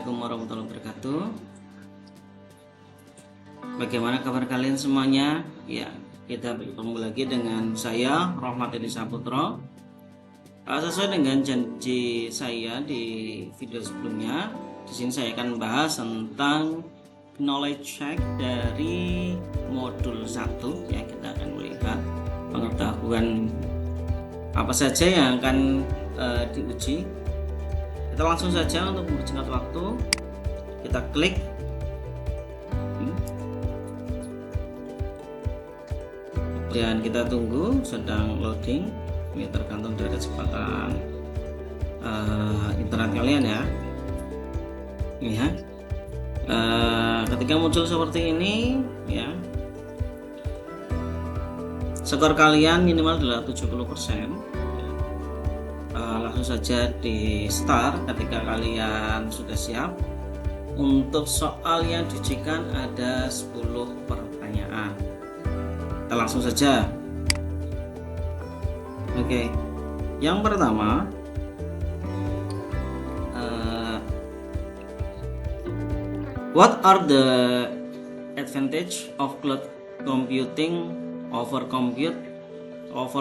Assalamualaikum warahmatullahi wabarakatuh. Bagaimana kabar kalian semuanya? Ya, kita bertemu lagi dengan saya Rahmat Edi Saputro. Sesuai dengan janji saya di video sebelumnya, di sini saya akan membahas tentang knowledge check dari modul 1. Ya, kita akan melihat pengetahuan apa saja yang akan diuji. Kita langsung saja untuk mempersingkat waktu, kita klik dan kita tunggu, sedang loading. Ini tergantung dari kecepatan internet kalian ya. Lihat, ketika muncul seperti ini ya, skor kalian minimal adalah 70%. Langsung saja di start ketika kalian sudah siap. Untuk soal yang diujikan ada 10 pertanyaan. Kita langsung saja. Oke, yang pertama, what are the advantage of cloud computing over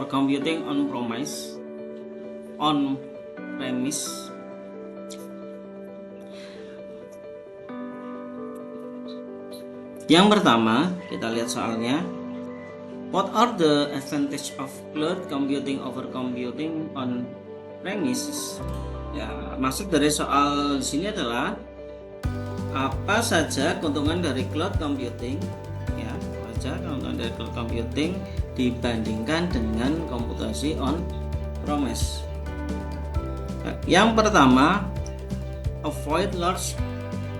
computing on premise? Yang pertama, kita lihat soalnya. What are the advantage of cloud computing over computing on premises? Ya, maksud dari soal di sini adalah apa saja keuntungan dari cloud computing? Ya, apa saja keuntungan dari cloud computing dibandingkan dengan komputasi on premise? Yang pertama, avoid large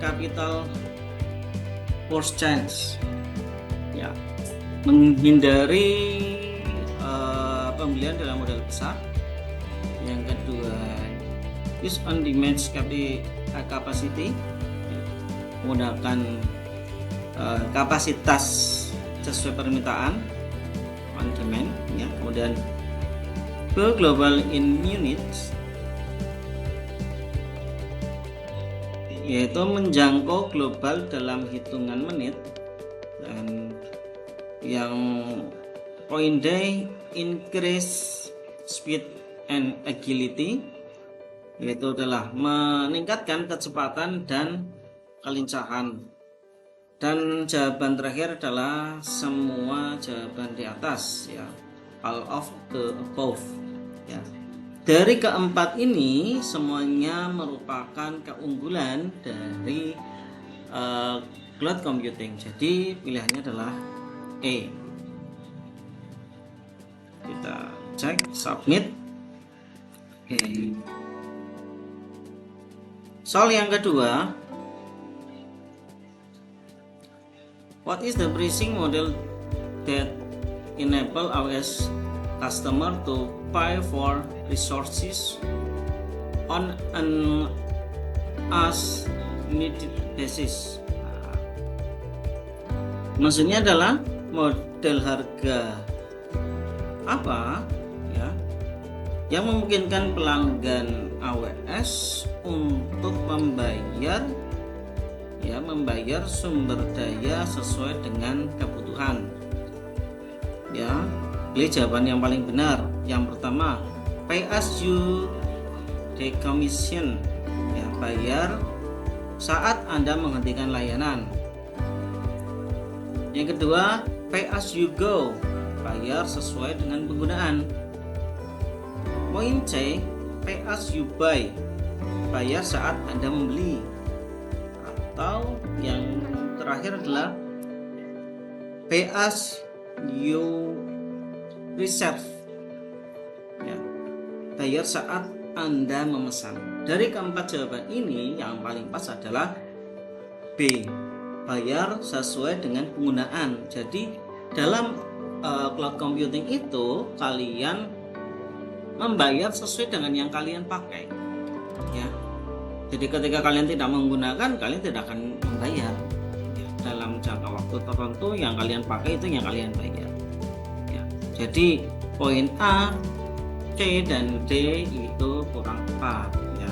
capital purchase. Ya, menghindari pembelian dalam modal besar. Yang kedua, use on demand capacity, menggunakan kapasitas sesuai permintaan, on demand ya. Kemudian go global in minutes, yaitu menjangkau global dalam hitungan menit. Dan yang point D, increase speed and agility, yaitu adalah meningkatkan kecepatan dan kelincahan. Dan jawaban terakhir adalah semua jawaban di atas ya, all of the above ya. Dari keempat ini semuanya merupakan keunggulan dari cloud computing. Jadi pilihannya adalah E. Kita cek submit. Oke. Soal yang kedua, what is the pricing model that enable AWS customer to pay for resources on an as needed basis? Maksudnya adalah model harga apa ya yang memungkinkan pelanggan AWS untuk membayar sumber daya sesuai dengan kebutuhan. Ya, pilih jawaban yang paling benar. Yang pertama, pay as you decommission, ya, bayar saat Anda menghentikan layanan. Yang kedua, pay as you go, bayar sesuai dengan penggunaan. Poin C, pay as you buy, bayar saat Anda membeli. Atau yang terakhir adalah pay as you reserve, ya, bayar saat Anda memesan. Dari keempat jawaban ini yang paling pas adalah B, bayar sesuai dengan penggunaan. Jadi dalam cloud computing itu kalian membayar sesuai dengan yang kalian pakai ya. Jadi ketika kalian tidak menggunakan, kalian tidak akan membayar ya. Dalam jangka waktu tertentu yang kalian pakai itu yang kalian bayar ya. Jadi poin A, C dan D itu kurang tepat ya.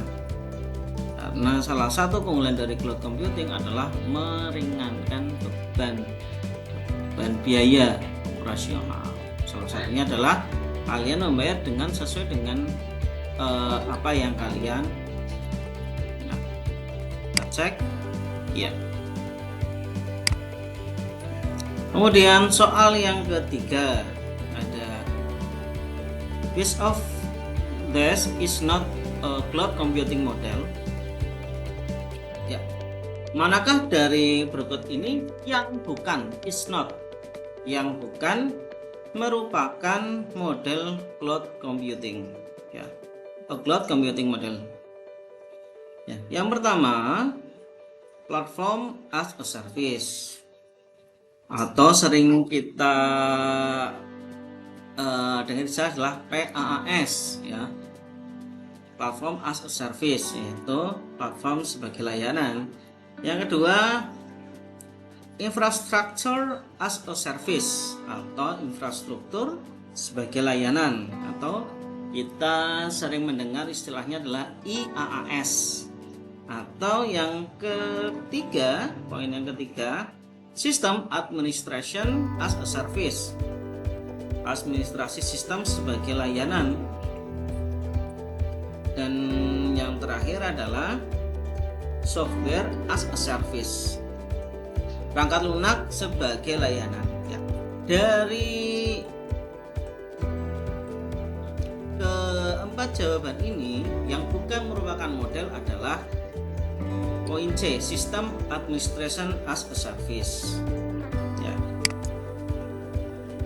Nah, salah satu keunggulan dari cloud computing adalah meringankan beban biaya operasional. Salah satunya adalah kalian membayar dengan sesuai dengan apa yang kalian. Nah, kita cek ya. Kemudian soal yang ketiga ada, which of this is not a cloud computing model? Ya, manakah dari berikut ini yang bukan, is not, yang bukan merupakan model cloud computing? Ya, a cloud computing model. Ya, yang pertama, platform as a service, atau sering kita dengar istilah PaaS, ya, platform as a service, yaitu platform sebagai layanan. Yang kedua, infrastructure as a service, atau infrastruktur sebagai layanan, atau kita sering mendengar istilahnya adalah IaaS. Atau yang ketiga, poin yang ketiga, System Administration as a Service, administrasi sistem sebagai layanan. Dan yang terakhir adalah Software as a Service, perangkat lunak sebagai layanan. Ya. Dari keempat jawaban ini, yang bukan merupakan model adalah poin C, System Administration as a Service. Ya.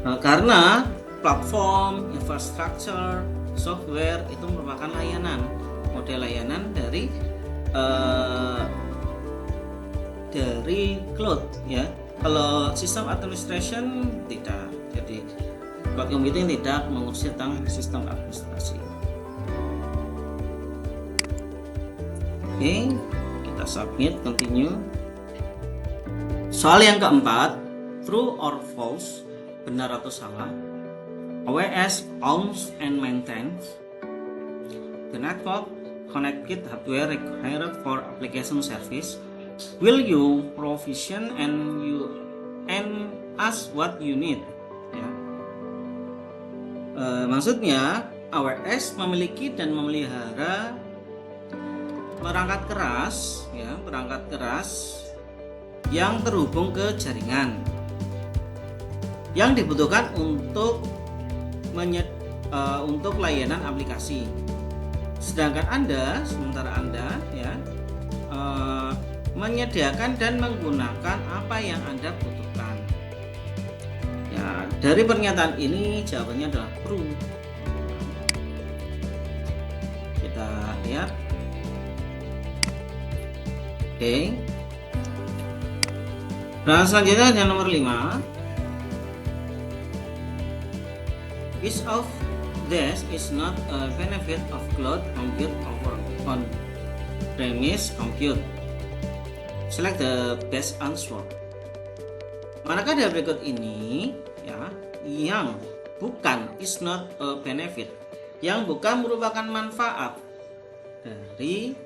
Nah, karena platform, infrastructure, software itu merupakan layanan, model layanan dari cloud, ya. Kalau sistem administration tidak, jadi cloud computing tidak mengurusi tentang sistem administrasi. Oke, kita submit, continue. Soal yang keempat, true or false, benar atau salah. OS owns and maintains the network connected hardware required for application service. Will you provision and ask what you need? Ya. Maksudnya AWS memiliki dan memelihara perangkat keras, ya, perangkat keras yang terhubung ke jaringan yang dibutuhkan untuk layanan aplikasi. Sementara Anda ya menyediakan dan menggunakan apa yang Anda butuhkan. Ya, dari pernyataan ini jawabannya adalah true. Kita lihat. Oke. Nah, selanjutnya yang nomor 5. Which of this is not a benefit of cloud compute over on-premise compute? Select the best answer. Manakah dari berikut ini ya yang bukan, is not a benefit, yang bukan merupakan manfaat dari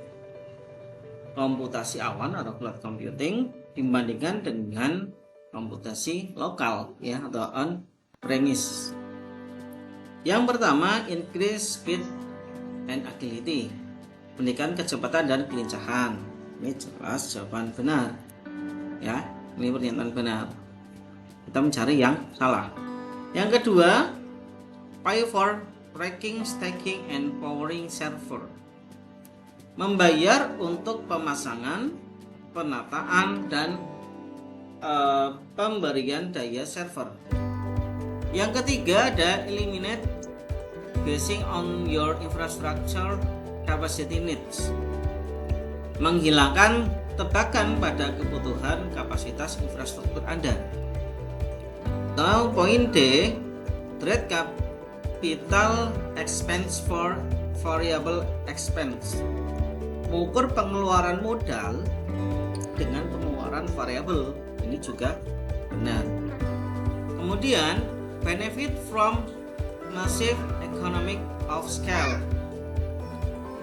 komputasi awan atau cloud computing dibandingkan dengan komputasi lokal, ya, atau on-premise? Yang pertama, increase speed and agility, peningkatan kecepatan dan kelincahan. Ini jelas jawaban benar, ya, ini pernyataan benar. Kita mencari yang salah. Yang kedua, pay for racking, stacking and powering server, membayar untuk pemasangan, penataan dan pemberian daya server. Yang ketiga ada eliminate basing on your infrastructure capacity needs, menghilangkan tebakan pada kebutuhan kapasitas infrastruktur Anda. Atau poin D, trade capital expense for variable expense, mengukur pengeluaran modal dengan pengeluaran variabel. Ini juga benar. Kemudian benefit from massive economic of scale,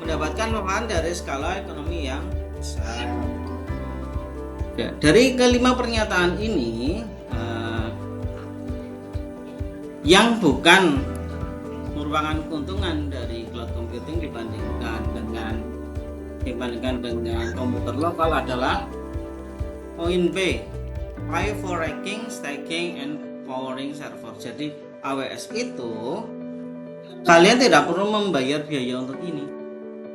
mendapatkan manfaat dari skala ekonomi yang besar. Ya, dari kelima pernyataan ini, yang bukan merupakan keuntungan dari cloud computing dibandingkan dengan komputer lokal adalah poin B, pay for racking, stacking, and powering server. Jadi AWS itu kalian tidak perlu membayar biaya untuk ini,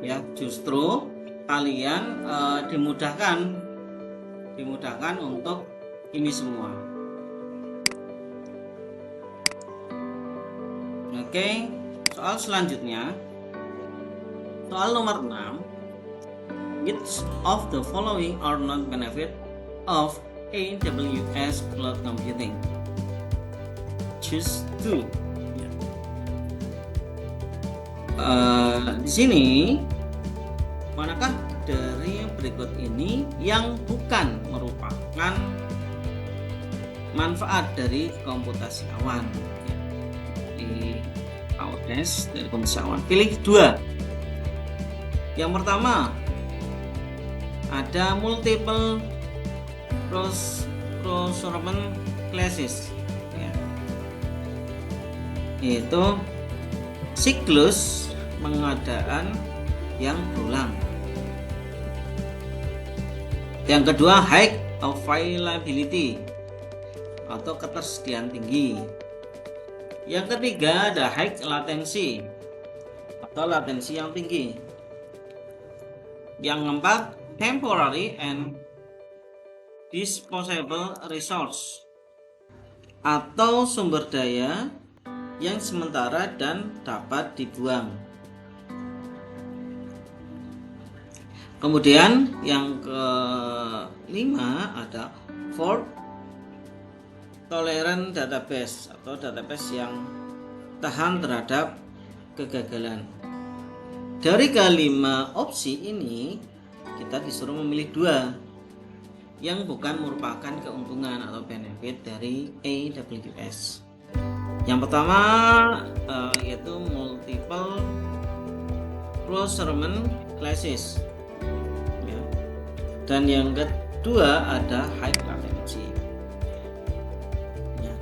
ya. Justru kalian dimudahkan untuk ini semua. Oke, soal selanjutnya, soal nomor 6. Which of the following are not benefit of AWS cloud computing? Choose 2. Di sini, manakah dari berikut ini yang bukan merupakan manfaat dari komputasi awan? Di AWS dari komputasi awan, pilih 2. Yang pertama, ada multiple procurement classes, ya. Itu siklus pengadaan yang berulang. Yang kedua, high availability atau ketersediaan tinggi. Yang ketiga, ada high latency atau latensi yang tinggi. Yang keempat, temporary and disposable resource atau sumber daya yang sementara dan dapat dibuang. Kemudian yang kelima ada fault tolerant database atau database yang tahan terhadap kegagalan. Dari kelima opsi ini, kita disuruh memilih 2 yang bukan merupakan keuntungan atau benefit dari AWS. Yang pertama yaitu multiple procurement classes, ya. Dan yang kedua ada high latency, ya.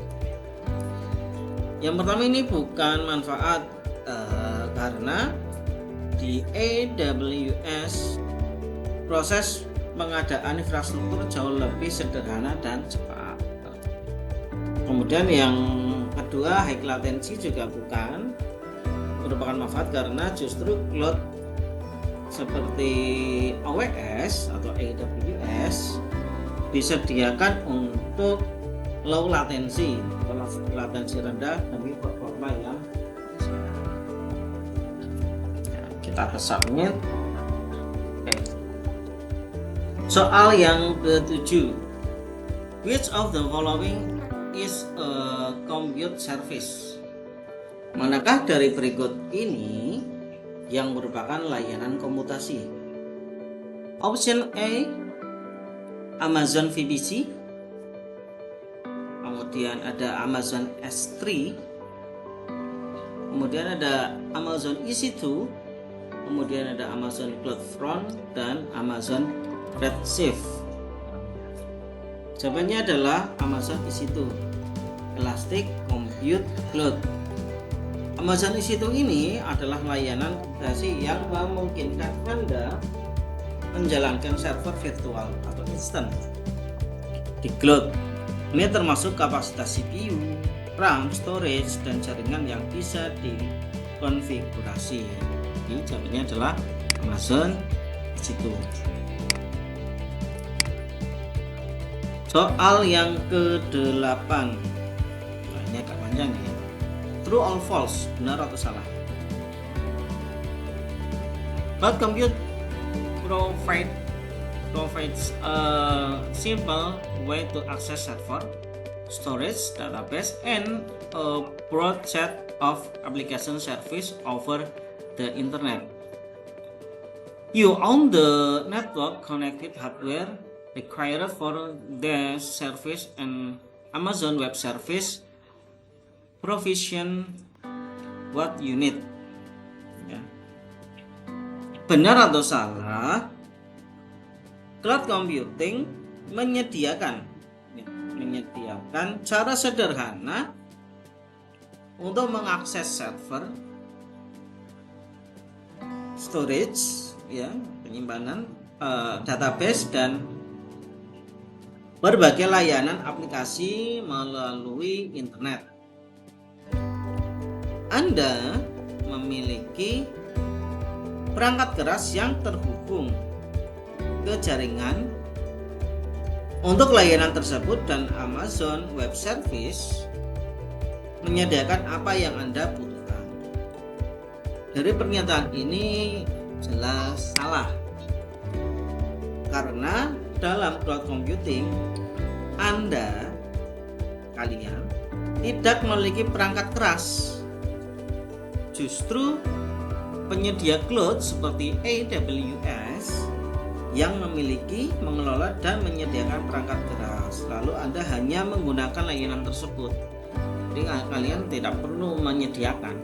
Yang pertama ini bukan manfaat karena di AWS proses pengadaan infrastruktur jauh lebih sederhana dan cepat. Kemudian yang kedua, high latency juga bukan merupakan manfaat karena justru cloud seperti AWS atau AWS disediakan untuk low latency atau latensi rendah demi performa yang kita submit. Soal yang ke-7, which of the following is a compute service? Manakah dari berikut ini yang merupakan layanan komputasi? Option A, Amazon VPC. Kemudian ada Amazon S3. Kemudian ada Amazon EC2. Kemudian ada Amazon CloudFront dan Amazon Redshift. Jawabannya adalah Amazon EC2, Elastic Compute Cloud. Amazon EC2 ini adalah layanan komputasi yang memungkinkan Anda menjalankan server virtual atau instan di cloud. Ini termasuk kapasitas CPU, RAM, storage, dan jaringan yang bisa dikonfigurasi. Jadi jawabannya adalah Amazon EC2. Soal yang ke-8, ini agak panjang ya. True or false, benar atau salah? Cloud compute provides a simple way to access server, storage, database, and a broad set of application service over the internet. You own the network connected hardware required for the service, and Amazon Web Service provision what you need. Ya. Benar atau salah, cloud computing menyediakan cara sederhana untuk mengakses server, storage, penyimpanan, database, dan berbagai layanan aplikasi melalui internet. Anda memiliki perangkat keras yang terhubung ke jaringan untuk layanan tersebut, dan Amazon Web Service menyediakan apa yang Anda butuhkan. Dari pernyataan ini jelas salah, karena dalam cloud computing kalian tidak memiliki perangkat keras. Justru penyedia cloud seperti AWS yang memiliki, mengelola, dan menyediakan perangkat keras. Lalu Anda hanya menggunakan layanan tersebut. Jadi kalian tidak perlu menyediakan,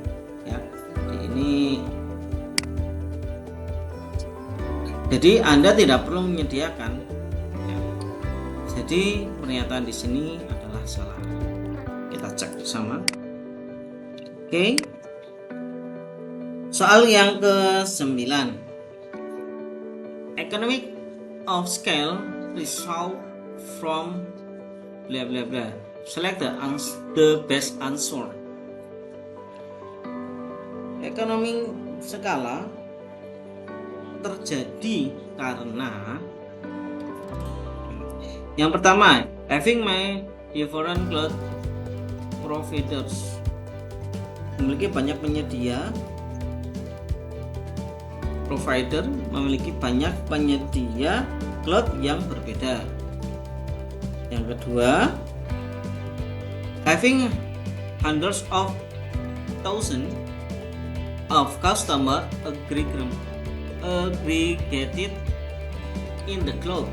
Jadi Anda tidak perlu menyediakan. Jadi pernyataan di sini adalah salah. Kita cek bersama. Oke. Soal yang ke-9. Economic of scale result from bla bla bla. Select the best answer. Ekonomi skala terjadi karena yang pertama, having my different cloud providers, memiliki banyak memiliki banyak penyedia cloud yang berbeda. Yang kedua, having hundreds of thousands of customer aggregated in the cloud,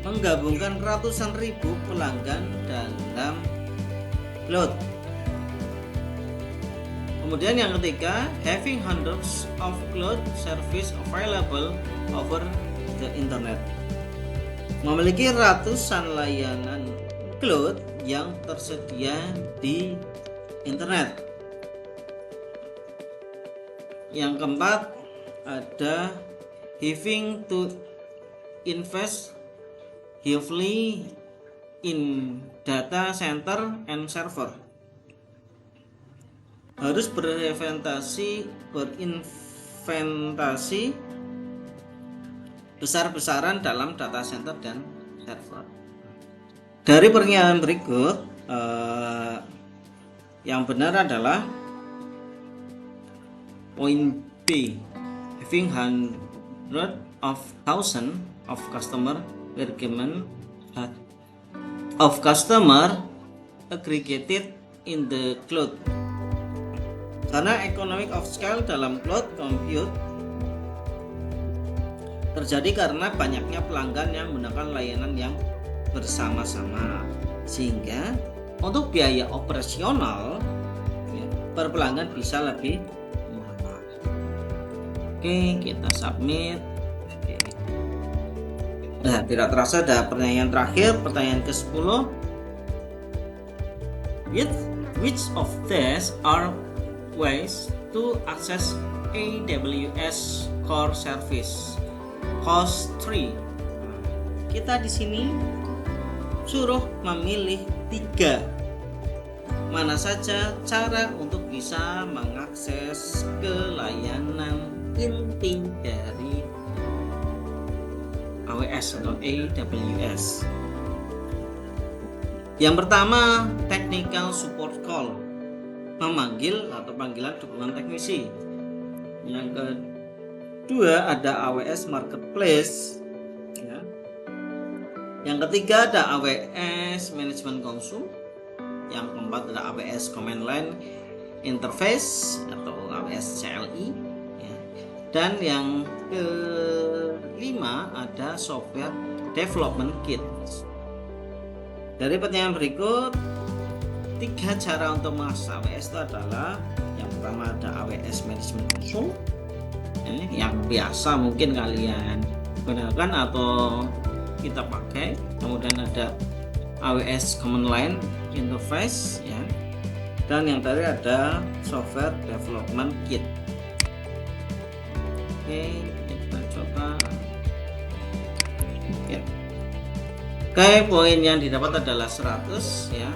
menggabungkan ratusan ribu pelanggan dalam cloud. Kemudian yang ketiga, having hundreds of cloud service available over the internet, memiliki ratusan layanan cloud yang tersedia di internet. Yang keempat ada having to invest heavily in data center and server, harus berinvestasi besar-besaran dalam data center dan server. Dari pernyataan berikut, yang benar adalah poin B, having hundred of thousand of customer aggregated in the cloud. Karena economic of scale dalam cloud compute terjadi karena banyaknya pelanggan yang menggunakan layanan yang bersama-sama, sehingga untuk biaya operasional per pelanggan bisa lebih murah. Oke, kita submit. Nah, tidak terasa ada pertanyaan terakhir, pertanyaan ke-10. Which of these are ways to access AWS Core Service? Host 3. Kita di sini suruh memilih 3. Mana saja cara untuk bisa mengakses ke layanan inti dari AWS atau AWS. Yang pertama, technical support call, memanggil atau panggilan dukungan teknisi. Yang kedua ada AWS Marketplace, Yang ketiga ada AWS Management Console. Yang keempat ada AWS Command Line Interface atau AWS CLI, Dan yang kelima ada Software Development Kit. Dari pertanyaan berikut, 3 cara untuk mengakses AWS itu adalah: yang pertama ada AWS Management Console, yang biasa mungkin kalian gunakan atau kita pakai. Kemudian ada AWS Command Line Interface ya, dan yang tadi ada Software Development Kit. Oke, kita coba. Ya. Oke, poin yang didapat adalah 100 ya.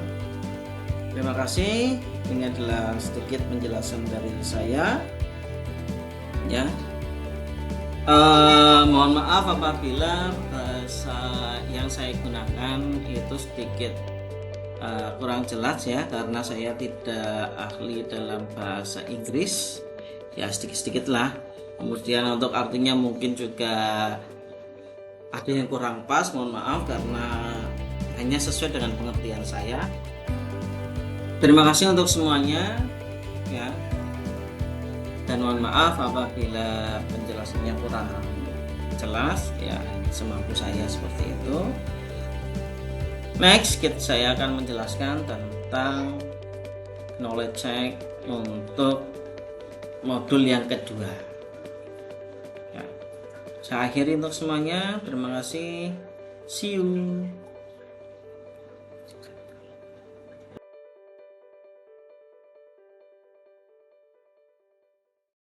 Terima kasih. Ini adalah sedikit penjelasan dari saya ya. Mohon maaf apabila bahasa yang saya gunakan itu sedikit kurang jelas ya, karena saya tidak ahli dalam bahasa Inggris ya, sedikit-sedikit lah. Kemudian untuk artinya mungkin juga ada yang kurang pas, mohon maaf, karena hanya sesuai dengan pengertian saya. Terima kasih untuk semuanya ya, dan mohon maaf apabila penjelasannya kurang jelas ya, semampu saya seperti itu. Next, saya akan menjelaskan tentang knowledge check untuk modul yang kedua ya. Saya akhiri untuk semuanya. Terima kasih, see you.